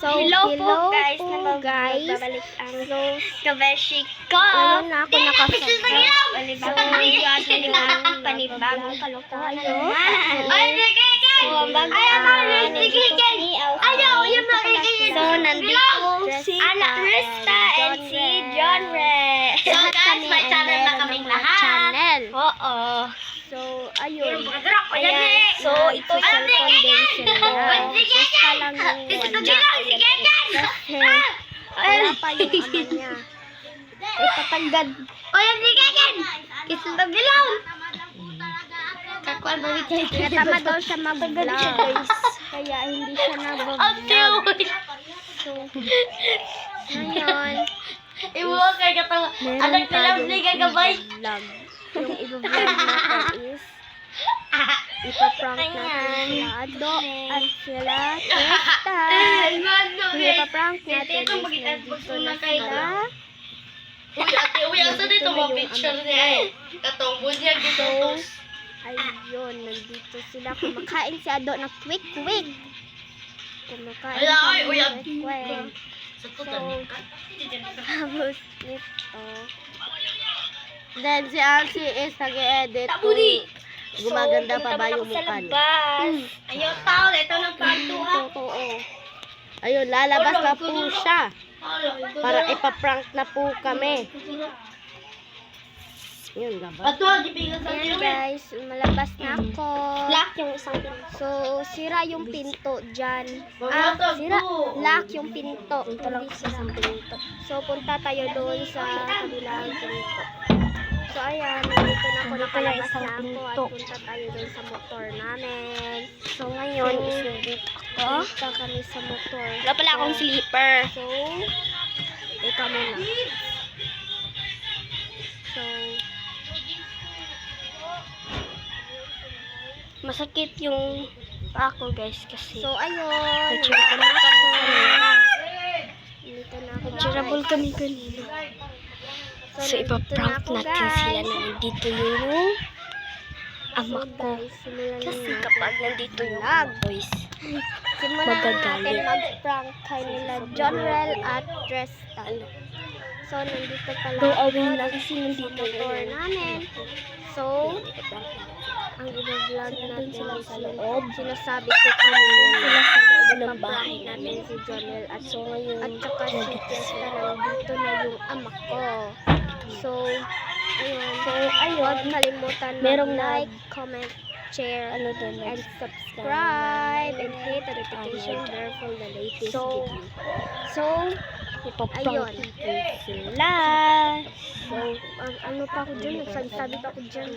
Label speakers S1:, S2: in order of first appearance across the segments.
S1: So, hello po guys.
S2: Babalik ang
S1: kabeshi ko.
S2: Ngayon na ako nakasabot.
S1: So, yun ang panibagong kalokohan na naman. So, nandito si Krista and si John Ray.
S2: So guys, may channel na kaming lahat.
S1: Oo.
S2: So, ayun.
S1: Ayan. So, ito yung
S2: cellphone din sila. Basta lang yung wala. Kasi wala pa yung ama niya. Itatagad. Natamad daw siya mag-vlog. Kaya hindi siya nag-vlog. So, ngayon, meron tayong vlog. Yung i-vlog natin is ipaprank natin sila Ado at sila Tristan. Yung ipaprank natin is nandito na sila. Ayun, nandito sila. Kumakain si Ado na quick-quick. Kumakain siya ng quick-quick. So, tapos nito. Then si Alci is nag-edit. Gumaganda pa ba yung mukha niya?
S1: Ayaw tao, ito ng panto ha.
S2: Totoo. Ayun, lalabas na po siya. Para ipaprank na po kami. Yun, labas. Ayan guys, malabas na ako.
S1: Lock yung isang pinto.
S2: So, sira yung pinto dyan. Lock yung pinto. Ito lang sa isang pinto. So, punta tayo doon sa kabilang pinto. So, ayan, nandito na ako, nakalabas na ako at punta tayo doon sa motor namin.
S1: So, ngayon is nandito ako.
S2: Punta kami sa motor.
S1: Wala pala akong sleeper.
S2: So, ikaw muna. So,
S1: masakit yung paa ko guys kasi.
S2: so ayun.
S1: Nagsurable kami kanina.
S2: Dito na ako.
S1: Nagsurable kami kanina. So, ipaprank natin sila na nandito yung ama ko. Kasi kapag nandito yung ama ko is
S2: Simulan na natin mag-prank kay nila Jonrel at Tristan. So, nandito pala
S1: go away na kasi nandito
S2: motor
S1: yung
S2: namin. So, ang i-vlog natin sa loob. Sinasabi ko kanina na sa loob ng bahay namin si Jonrel at
S1: so ngayon
S2: at saka si Tristan, nandito na yung ama ko. So, ayun. Huwag kalimutan
S1: Merong
S2: like, comment, share, and subscribe, and hit the notification bell for the latest
S1: So,
S2: video. So,
S1: ipaprank
S2: ayun.
S1: sila.
S2: So, ano pa ako dyan? Nagsabi pa ako dyan.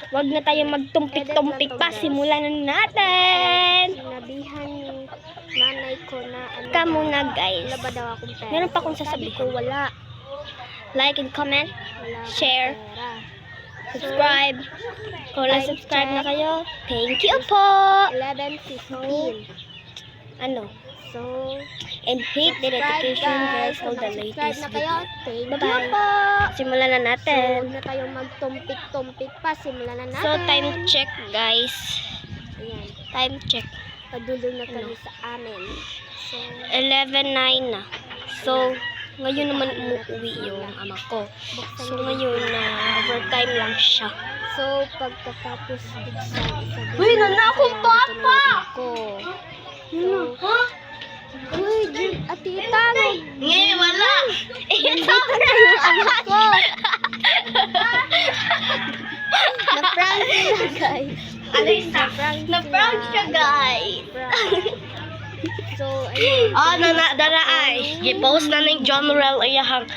S1: Wag na tayo magtumpik-tumpik pa. Simulan na natin.
S2: Sinabihan yung nanay ko na ano
S1: Ka muna guys.
S2: wala ba daw akong pera?
S1: Meron pa akong
S2: Sabi
S1: sasabihin.
S2: ko wala.
S1: Like and comment.
S2: Wala akong
S1: Share.
S2: pera.
S1: Subscribe. Kung wala
S2: Time
S1: subscribe na
S2: check.
S1: kayo, thank you po.
S2: 11:15.
S1: Ano?
S2: So,
S1: And hit the notification bell for the
S2: Subscribe
S1: latest
S2: na kayo.
S1: video.
S2: Thank you
S1: Bye-bye.
S2: po.
S1: Simulan na
S2: So,
S1: natin.
S2: huwag na tayong magtumpik-tumpik pa. Simulan na natin.
S1: So, time check guys.
S2: Ayan.
S1: Time check.
S2: Padulong na kami sa amin. So,
S1: 11:09 na. So, ngayon naman umuwi yung ama ko. So, ngayon na overtime lang siya.
S2: so pagkatapos sabihin
S1: Uy, nana akong papa!
S2: So, uy, atita,
S1: Ngayon, wala!
S2: nandito na yung anak ko. Na-prank sila, guys.
S1: Alisa, na-prank siya guys!
S2: So, ayun.
S1: Oh, dara ay. I-post na ng Jonrel ayahang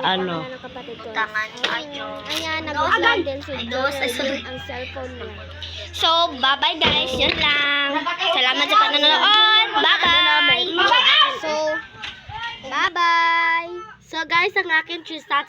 S1: ano.
S2: Ayan, nag-vlog din si Jonrel ang cellphone niya.
S1: So, bye-bye guys. Yun lang. Salamat sa panonood. Bye-bye!
S2: So, bye-bye!
S1: So guys, ang akin Tristan